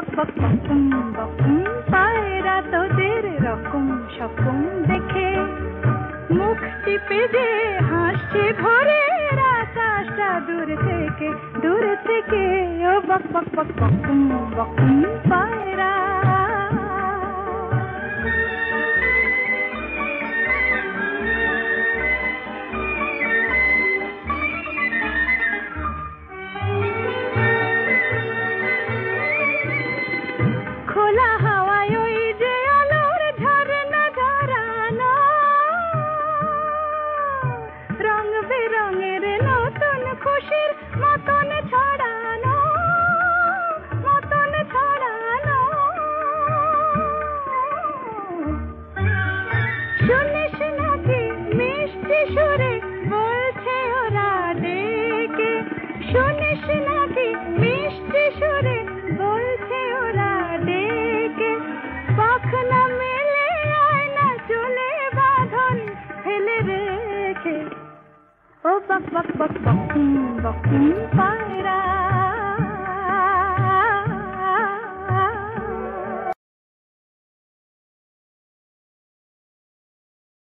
বক বকুম বকুম পায়রা তোদের রকম সকম দেখে মুখ টিপে যে হাসছে ভোরের আকাশটা দূর থেকে ও বক বক বক বকুম বকুম পায়রা খোলা হাওয়ায় ওই যে আলোর ঝরনা ঝরানো রং বেরঙের নতুন খুশির মতন ছড়ানো শুনিস নাকি মিষ্টি সুরে বলছে ওরা ডেকে শুনিস নাকি মিষ্টি সুরে বলছে ওরা ডেকে পাখনা মেলে আয়না চলে বাঁধন ফেলে রেখে ও বক বক বক বকুম বকুম